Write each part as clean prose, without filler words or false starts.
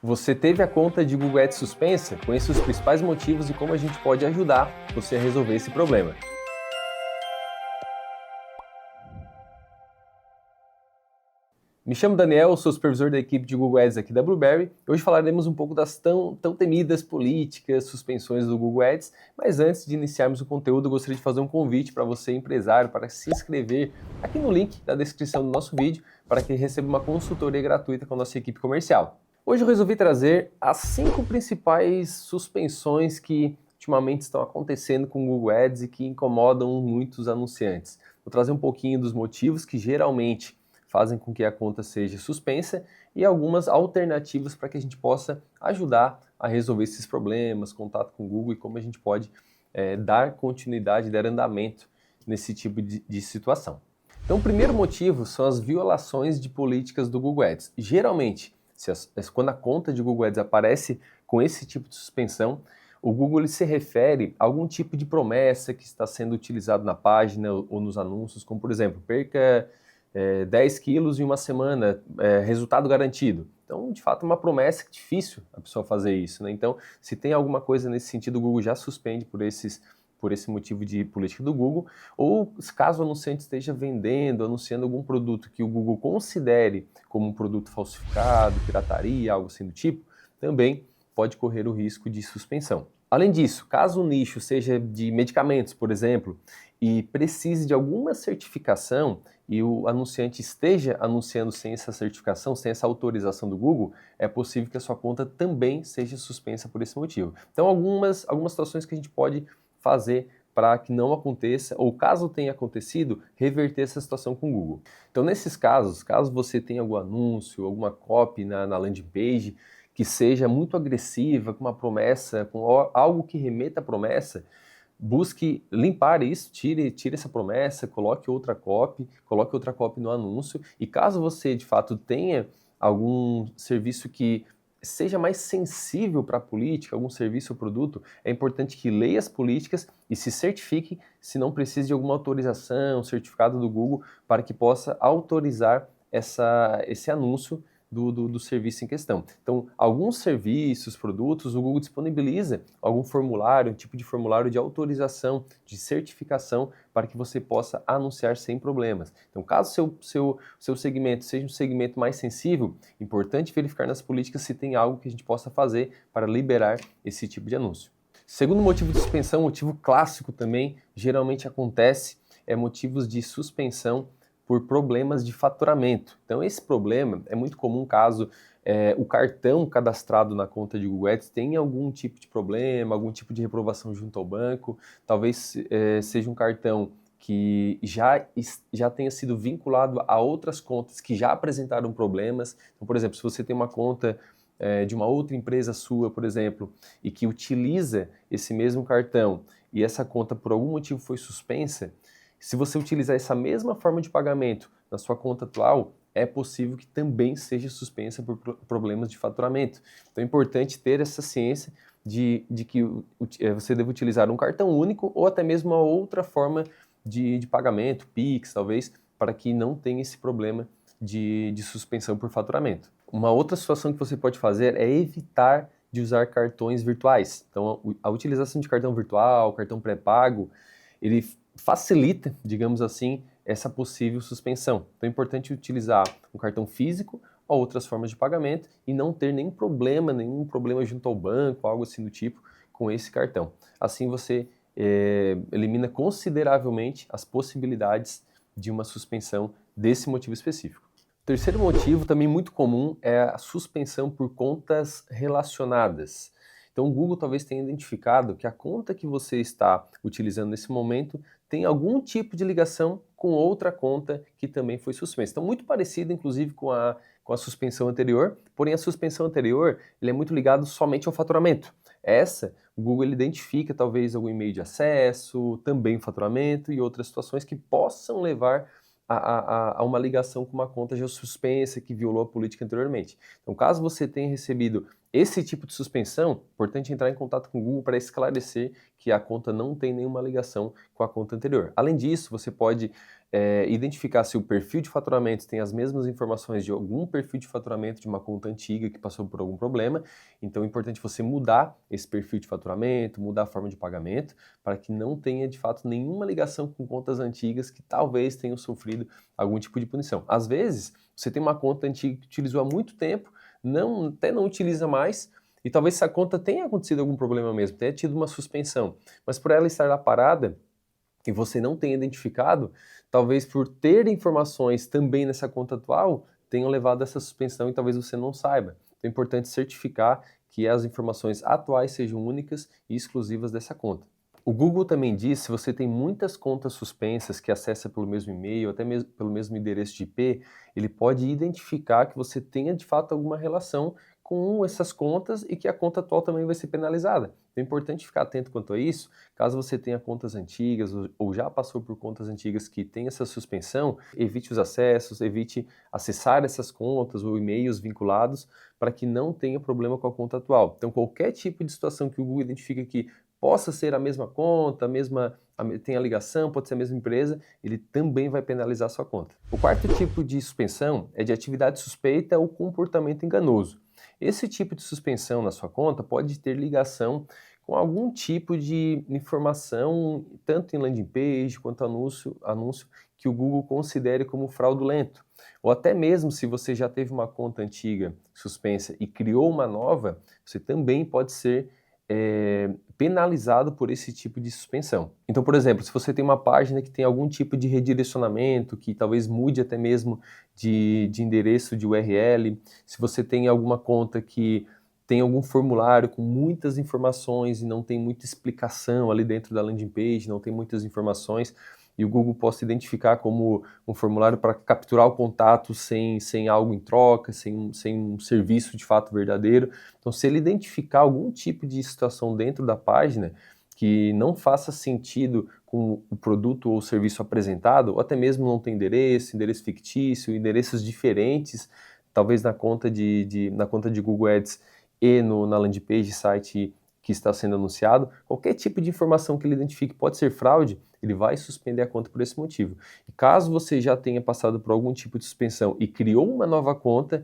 Você teve a conta de Google Ads suspensa? Conheça os principais motivos e como a gente pode ajudar você a resolver esse problema. Me chamo Daniel, sou supervisor da equipe de Google Ads aqui da Blueberry. Hoje falaremos um pouco das tão temidas políticas, suspensões do Google Ads, mas antes de iniciarmos o conteúdo, eu gostaria de fazer um convite para você, empresário, para se inscrever aqui no link da descrição do nosso vídeo, para que receba uma consultoria gratuita com a nossa equipe comercial. Hoje eu resolvi trazer as 5 principais suspensões que ultimamente estão acontecendo com o Google Ads e que incomodam muitos anunciantes. Vou trazer um pouquinho dos motivos que geralmente fazem com que a conta seja suspensa e algumas alternativas para que a gente possa ajudar a resolver esses problemas, contato com o Google e como a gente pode dar continuidade, dar andamento nesse tipo de situação. Então, o primeiro motivo são as violações de políticas do Google Ads. Geralmente, quando a conta de Google Ads aparece com esse tipo de suspensão, o Google ele se refere a algum tipo de promessa que está sendo utilizado na página ou nos anúncios, como por exemplo, perca 10 quilos em uma semana, resultado garantido. Então, de fato, é uma promessa difícil a pessoa fazer isso, né? Então, se tem alguma coisa nesse sentido, o Google já suspende por esse motivo de política do Google, ou caso o anunciante esteja vendendo, anunciando algum produto que o Google considere como um produto falsificado, pirataria, algo assim do tipo, também pode correr o risco de suspensão. Além disso, caso o nicho seja de medicamentos, por exemplo, e precise de alguma certificação e o anunciante esteja anunciando sem essa certificação, sem essa autorização do Google, é possível que a sua conta também seja suspensa por esse motivo. Então, algumas situações que a gente pode fazer para que não aconteça, ou caso tenha acontecido, reverter essa situação com o Google. Então, nesses casos, caso você tenha algum anúncio, alguma copy na landing page, que seja muito agressiva, com uma promessa, com algo que remeta à promessa, busque limpar isso, tire essa promessa, coloque outra copy no anúncio, e caso você de fato tenha algum serviço que seja mais sensível para a política, algum serviço ou produto, é importante que leia as políticas e se certifique se não precisa de alguma autorização, certificado do Google, para que possa autorizar esse anúncio do serviço em questão. Então, alguns serviços, produtos, o Google disponibiliza algum formulário, um tipo de formulário de autorização, de certificação, para que você possa anunciar sem problemas. Então, caso seu segmento seja um segmento mais sensível, é importante verificar nas políticas se tem algo que a gente possa fazer para liberar esse tipo de anúncio. Segundo motivo de suspensão, motivo clássico também, geralmente acontece, é motivos de suspensão por problemas de faturamento. Então, esse problema é muito comum caso o cartão cadastrado na conta de Google Ads tenha algum tipo de problema, algum tipo de reprovação junto ao banco, talvez seja um cartão que já tenha sido vinculado a outras contas que já apresentaram problemas. Então, por exemplo, se você tem uma conta de uma outra empresa sua, por exemplo, e que utiliza esse mesmo cartão e essa conta por algum motivo foi suspensa, se você utilizar essa mesma forma de pagamento na sua conta atual, é possível que também seja suspensa por problemas de faturamento. Então é importante ter essa ciência de que você deve utilizar um cartão único ou até mesmo uma outra forma de pagamento, Pix talvez, para que não tenha esse problema de suspensão por faturamento. Uma outra situação que você pode fazer é evitar de usar cartões virtuais. Então a utilização de cartão virtual, cartão pré-pago, ele facilita, digamos assim, essa possível suspensão. Então é importante utilizar um cartão físico ou outras formas de pagamento e não ter nenhum problema junto ao banco, algo assim do tipo, com esse cartão. Assim você elimina consideravelmente as possibilidades de uma suspensão desse motivo específico. O terceiro motivo, também muito comum, é a suspensão por contas relacionadas. Então o Google talvez tenha identificado que a conta que você está utilizando nesse momento tem algum tipo de ligação com outra conta que também foi suspensa. Então muito parecido, inclusive, com a suspensão anterior, porém a suspensão anterior ele é muito ligado somente ao faturamento. Essa, o Google ele identifica talvez algum e-mail de acesso, também faturamento e outras situações que possam levar a uma ligação com uma conta já suspensa que violou a política anteriormente. Então, caso você tenha recebido esse tipo de suspensão, é importante entrar em contato com o Google para esclarecer que a conta não tem nenhuma ligação com a conta anterior. Além disso, você pode identificar se o perfil de faturamento tem as mesmas informações de algum perfil de faturamento de uma conta antiga que passou por algum problema. Então é importante você mudar esse perfil de faturamento, mudar a forma de pagamento, para que não tenha de fato nenhuma ligação com contas antigas que talvez tenham sofrido algum tipo de punição. Às vezes, você tem uma conta antiga que utilizou há muito tempo, até não utiliza mais, e talvez essa conta tenha acontecido algum problema mesmo, tenha tido uma suspensão, mas por ela estar lá parada, e você não tenha identificado, talvez por ter informações também nessa conta atual, tenham levado a essa suspensão e talvez você não saiba. Então é importante certificar que as informações atuais sejam únicas e exclusivas dessa conta. O Google também diz que se você tem muitas contas suspensas que acessa pelo mesmo e-mail, até mesmo pelo mesmo endereço de IP, ele pode identificar que você tenha de fato alguma relação com essas contas e que a conta atual também vai ser penalizada. Então é importante ficar atento quanto a isso. Caso você tenha contas antigas ou já passou por contas antigas que tem essa suspensão, evite os acessos, evite acessar essas contas ou e-mails vinculados para que não tenha problema com a conta atual. Então qualquer tipo de situação que o Google identifica que possa ser a mesma conta, tem a ligação, pode ser a mesma empresa, ele também vai penalizar a sua conta. O quarto tipo de suspensão é de atividade suspeita ou comportamento enganoso. Esse tipo de suspensão na sua conta pode ter ligação com algum tipo de informação, tanto em landing page quanto anúncio que o Google considere como fraudulento. Ou até mesmo se você já teve uma conta antiga suspensa e criou uma nova, você também pode ser penalizado por esse tipo de suspensão. Então, por exemplo, se você tem uma página que tem algum tipo de redirecionamento, que talvez mude até mesmo de endereço de URL, se você tem alguma conta que tem algum formulário com muitas informações e não tem muita explicação ali dentro da landing page, não tem muitas informações, e o Google possa identificar como um formulário para capturar o contato sem algo em troca, sem um serviço de fato verdadeiro. Então, se ele identificar algum tipo de situação dentro da página que não faça sentido com o produto ou o serviço apresentado, ou até mesmo não tem endereço fictício, endereços diferentes, talvez na conta de Google Ads e na landing page site que está sendo anunciado, qualquer tipo de informação que ele identifique pode ser fraude, ele vai suspender a conta por esse motivo. E caso você já tenha passado por algum tipo de suspensão e criou uma nova conta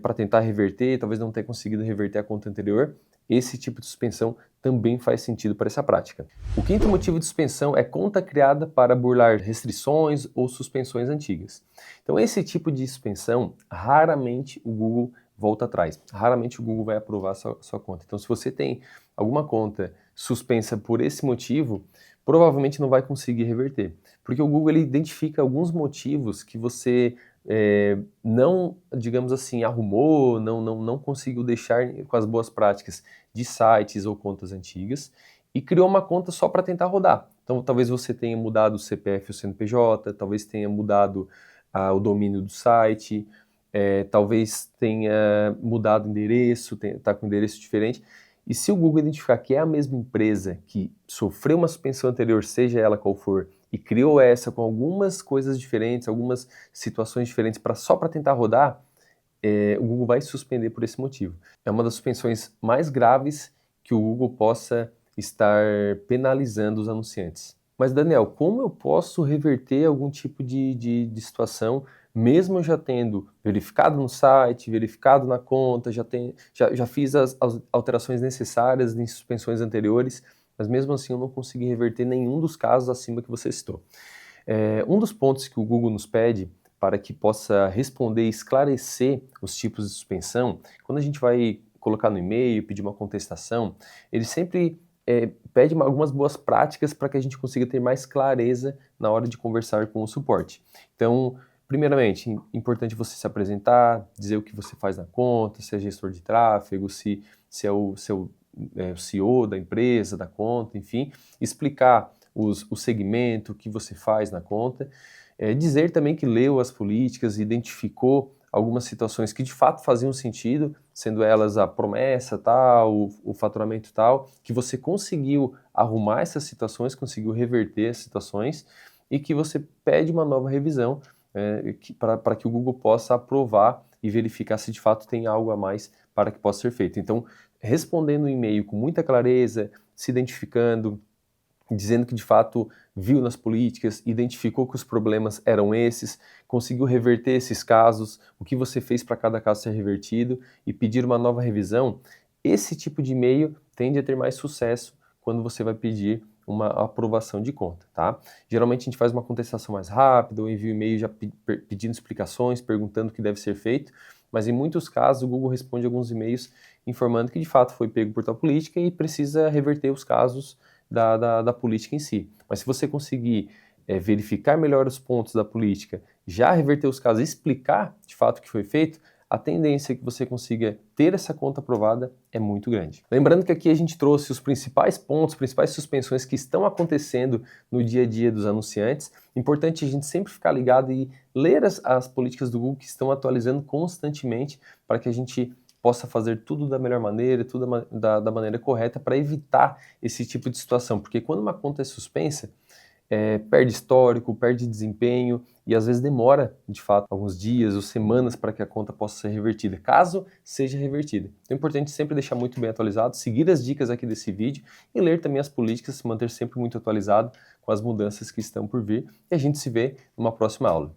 para tentar reverter, talvez não tenha conseguido reverter a conta anterior, esse tipo de suspensão também faz sentido para essa prática. O quinto motivo de suspensão é conta criada para burlar restrições ou suspensões antigas. Então esse tipo de suspensão, raramente o Google volta atrás. Raramente o Google vai aprovar sua conta. Então, se você tem alguma conta suspensa por esse motivo, provavelmente não vai conseguir reverter. Porque o Google ele identifica alguns motivos que você não, digamos assim, arrumou, não conseguiu deixar com as boas práticas de sites ou contas antigas e criou uma conta só para tentar rodar. Então, talvez você tenha mudado o CPF ou o CNPJ, talvez tenha mudado o domínio do site, talvez tenha mudado o endereço, está com um endereço diferente. E se o Google identificar que é a mesma empresa que sofreu uma suspensão anterior, seja ela qual for, e criou essa com algumas coisas diferentes, algumas situações diferentes só para tentar rodar, o Google vai suspender por esse motivo. É uma das suspensões mais graves que o Google possa estar penalizando os anunciantes. Mas, Daniel, como eu posso reverter algum tipo de situação, mesmo eu já tendo verificado no site, verificado na conta, já fiz as alterações necessárias em suspensões anteriores, mas mesmo assim eu não consegui reverter nenhum dos casos acima que você citou. Um dos pontos que o Google nos pede para que possa responder e esclarecer os tipos de suspensão, quando a gente vai colocar no e-mail, pedir uma contestação, ele sempre pede algumas boas práticas para que a gente consiga ter mais clareza na hora de conversar com o suporte. Então, primeiramente, importante você se apresentar, dizer o que você faz na conta, se é gestor de tráfego, se é o CEO da empresa, da conta, enfim, explicar o segmento, o que você faz na conta, dizer também que leu as políticas, identificou algumas situações que de fato faziam sentido, sendo elas a promessa tal, o faturamento tal, que você conseguiu arrumar essas situações, conseguiu reverter as situações e que você pede uma nova revisão para que o Google possa aprovar e verificar se de fato tem algo a mais para que possa ser feito. Então, respondendo o e-mail com muita clareza, se identificando, dizendo que de fato viu nas políticas, identificou que os problemas eram esses, conseguiu reverter esses casos, o que você fez para cada caso ser revertido e pedir uma nova revisão. Esse tipo de e-mail tende a ter mais sucesso quando você vai pedir uma aprovação de conta, tá? Geralmente a gente faz uma contestação mais rápida, ou envia um e-mail já pedindo explicações, perguntando o que deve ser feito, mas em muitos casos o Google responde alguns e-mails informando que de fato foi pego por tal política e precisa reverter os casos da política em si. Mas se você conseguir verificar melhor os pontos da política, já reverter os casos e explicar de fato o que foi feito, a tendência que você consiga ter essa conta aprovada é muito grande. Lembrando que aqui a gente trouxe os principais pontos, principais suspensões que estão acontecendo no dia a dia dos anunciantes. Importante a gente sempre ficar ligado e ler as políticas do Google que estão atualizando constantemente para que a gente possa fazer tudo da melhor maneira, tudo da maneira correta para evitar esse tipo de situação. Porque quando uma conta é suspensa, perde histórico, perde desempenho e às vezes demora, de fato, alguns dias ou semanas para que a conta possa ser revertida, caso seja revertida. Então é importante sempre deixar muito bem atualizado, seguir as dicas aqui desse vídeo e ler também as políticas, se manter sempre muito atualizado com as mudanças que estão por vir. E a gente se vê numa próxima aula.